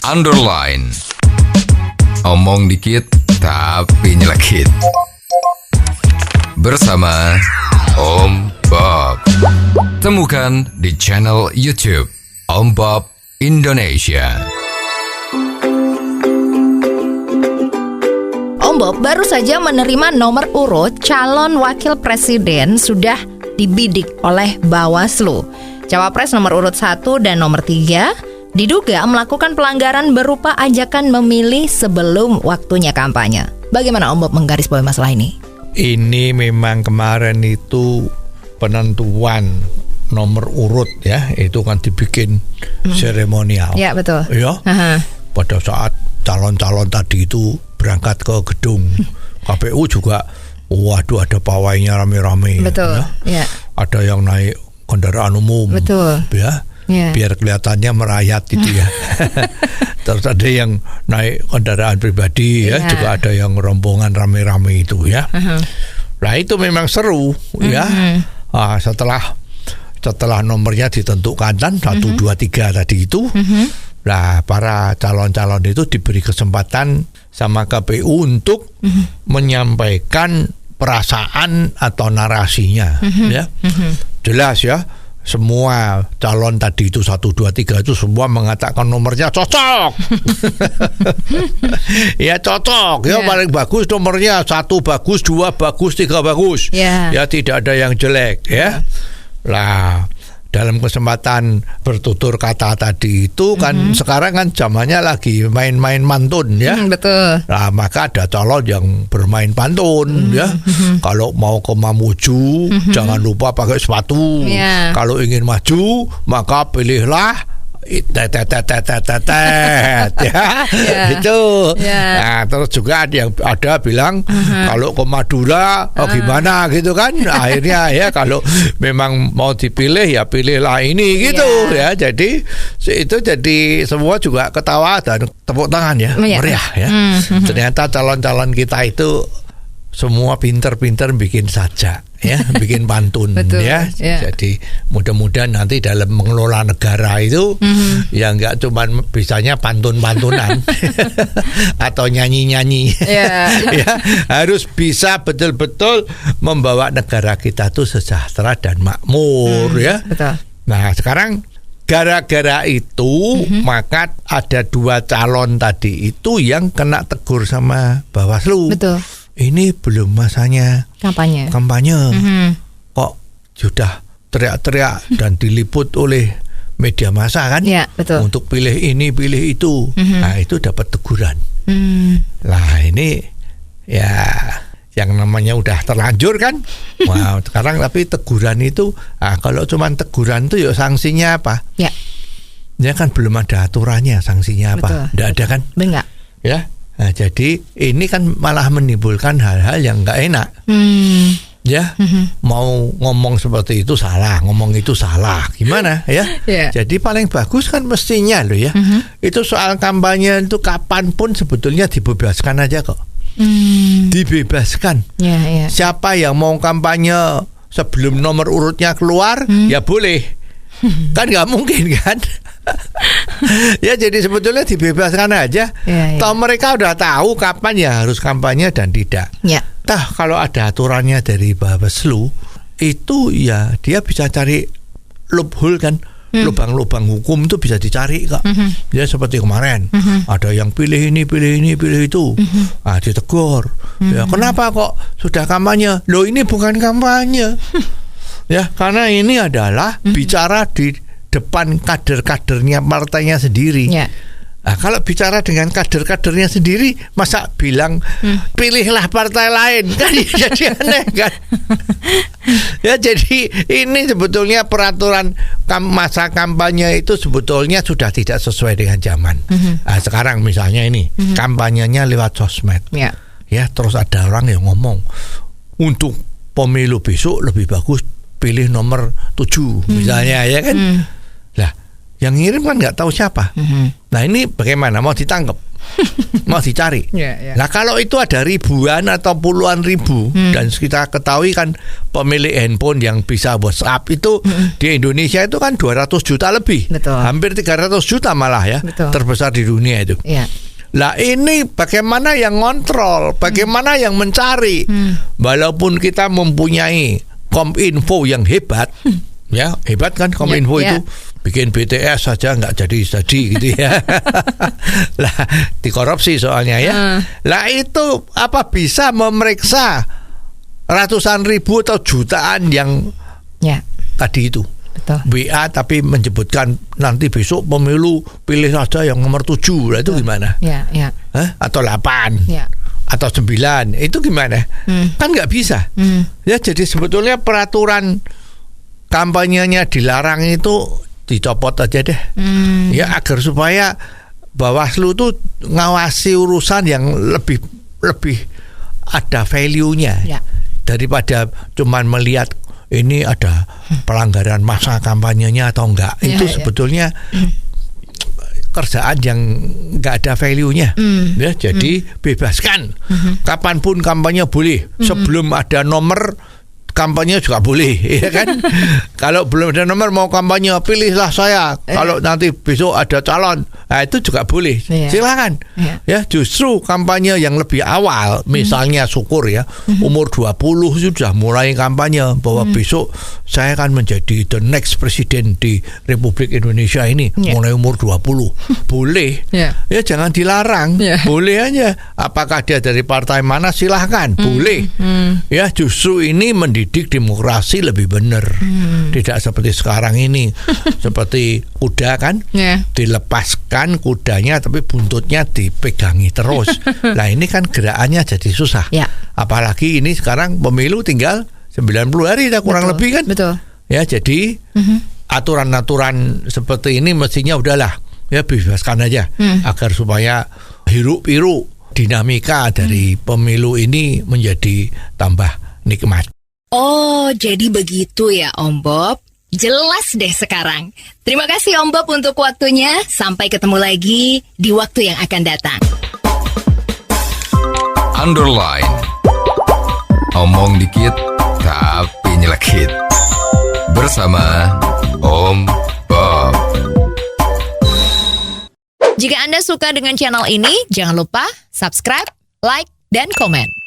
underline. Omong dikit tapi nyelekit. Bersama Om Bob. Temukan di channel YouTube Om Bob Indonesia. Om Bob baru saja menerima nomor urut calon wakil presiden sudah dibidik oleh Bawaslu. Cawapres nomor urut 1 dan nomor 3 diduga melakukan pelanggaran berupa ajakan memilih sebelum waktunya kampanye. Bagaimana Om Bob menggarisbawahi masalah ini? Ini memang kemarin itu penentuan nomor urut ya, itu kan dibikin seremonial. Ya betul. Ya. Pada saat calon-calon tadi itu berangkat ke gedung KPU juga, waduh ada pawainya rame-rame. Betul. Ya. Ada yang naik kendaraan umum. Betul. Ya. Yeah. Biar kelihatannya merayat gitu ya. Terus ada yang naik kendaraan pribadi ya, juga ada yang rombongan rame-rame itu ya. Nah itu memang seru ya. Setelah nomornya ditentukan kan 1, 2, 3 tadi itu. Nah para calon-calon itu diberi kesempatan sama KPU untuk menyampaikan perasaan atau narasinya ya. Jelas ya. Semua calon tadi itu 1, 2, 3 itu semua mengatakan nomornya cocok. Ya cocok ya, paling bagus nomornya 1 bagus, 2 bagus, 3 bagus. Ya tidak ada yang jelek ya. Lah dalam kesempatan bertutur kata tadi itu kan sekarang kan zamannya lagi main-main mantun ya. Betul. Nah maka ada calon yang bermain pantun ya. Kalau mau ke Mamuju jangan lupa pakai sepatu. Kalau ingin maju maka pilihlah itu. Nah terus juga ada bilang kalau ke Madura gimana gitu kan. Akhirnya ya kalau memang mau dipilih ya pilihlah ini gitu ya. Jadi itu jadi semua juga ketawa dan tepuk tangan ya, meriah ya. Ternyata calon-calon kita itu semua pinter-pinter bikin sajak ya, bikin pantun. Ya. Jadi mudah-mudahan nanti dalam mengelola negara itu ya nggak cuma bisanya pantun-pantunan atau nyanyi-nyanyi. Ya, harus bisa betul-betul membawa negara kita tuh sejahtera dan makmur ya. Betul. Nah sekarang gara-gara itu maka ada 2 calon tadi itu yang kena tegur sama Bawaslu. Betul. Ini belum masanya kampanye. Kok sudah teriak-teriak dan diliput oleh media massa kan? Ya, betul. Untuk pilih ini, pilih itu. Nah, itu dapat teguran. Lah ini ya yang namanya udah terlanjur kan? Wow, sekarang tapi teguran itu, kalau cuma teguran itu ya sanksinya apa? Ya kan belum ada aturannya sanksinya apa? Tidak ada kan? Enggak. Ya. Nah, jadi ini kan malah menimbulkan hal-hal yang nggak enak. Ya, mau ngomong seperti itu salah, ngomong itu salah, gimana ya? Jadi paling bagus kan mestinya loh ya. Itu soal kampanye itu kapanpun sebetulnya dibebaskan aja kok. Dibebaskan. Siapa yang mau kampanye sebelum nomor urutnya keluar, ya boleh. Kan nggak mungkin kan? Ya jadi sebetulnya dibebaskan aja. Toh mereka udah tahu kapan ya harus kampanye dan tidak. Toh kalau ada aturannya dari Bawaslu itu ya dia bisa cari loophole kan. Lubang-lubang hukum itu bisa dicari kok. Ya seperti kemarin ada yang pilih ini, pilih ini, pilih itu. Ditegur. Ya kenapa kok sudah kampanye? Loh ini bukan kampanye. Ya karena ini adalah bicara di depan kader-kadernya partainya sendiri. Nah, kalau bicara dengan kader-kadernya sendiri, masa bilang pilihlah partai lain kan jadi aneh kan? Ya jadi ini sebetulnya peraturan masa kampanye itu sebetulnya sudah tidak sesuai dengan zaman. Nah, sekarang misalnya ini kampanyenya lewat sosmed. Ya terus ada orang yang ngomong untuk pemilu besok lebih bagus pilih nomor 7 misalnya ya kan. Lah yang ngirim kan nggak tahu siapa. Nah ini bagaimana mau ditangkap? mau dicari. Nah kalau itu ada ribuan atau puluhan ribu dan kita ketahui kan pemilik handphone yang bisa WhatsApp itu di Indonesia itu kan 200 juta lebih. Betul. Hampir 300 juta malah ya. Betul. Terbesar di dunia itu. Lah ini bagaimana yang ngontrol, bagaimana yang mencari. Walaupun kita mempunyai Kominfo yang hebat, ya hebat kan Kominfo itu, bikin BTS saja nggak jadi gitu ya. Lah dikorupsi soalnya ya. Lah itu apa bisa memeriksa ratusan ribu atau jutaan yang tadi itu. Betul. WA tapi menyebutkan nanti besok pemilu pilih saja yang nomor 7. Lah itu gimana? Atau 8 atau 9 itu gimana? Kan nggak bisa. Ya jadi sebetulnya peraturan kampanyenya dilarang itu dicopot aja deh. Ya agar supaya Bawaslu itu ngawasi urusan yang lebih ada value-nya daripada cuman melihat ini ada pelanggaran masa kampanyenya atau enggak. Itu sebetulnya kerjaan yang enggak ada value-nya. Ya, jadi bebaskan. Kapanpun kampanye boleh. Sebelum ada nomor kampanye juga boleh, ya kan? Kalau belum ada nomor mau kampanye, pilihlah saya. Kalau nanti besok ada calon, nah itu juga boleh. Silakan. Ya, justru kampanye yang lebih awal, misalnya syukur ya, umur 20 sudah mulai kampanye bahwa besok saya akan menjadi the next presiden di Republik Indonesia ini, mulai umur 20. Boleh. Ya, jangan dilarang. Boleh aja. Apakah dia dari partai mana silahkan, boleh. Ya, justru ini mendidik demokrasi lebih benar. Tidak seperti sekarang ini seperti kuda kan, dilepaskan kudanya tapi buntutnya dipegangi terus. Nah ini kan gerakannya jadi susah. Apalagi ini sekarang pemilu tinggal 90 hari dah kurang lebih kan. Ya jadi aturan-aturan seperti ini mestinya udahlah ya bebaskan aja agar supaya hiruk-pikuk dinamika dari pemilu ini menjadi tambah nikmat. Oh, jadi begitu ya Om Bob. Jelas deh sekarang. Terima kasih Om Bob untuk waktunya. Sampai ketemu lagi di waktu yang akan datang. Underline. Omong dikit tapi nyelekit. Bersama Om Bob. Jika Anda suka dengan channel ini, jangan lupa subscribe, like, dan komen.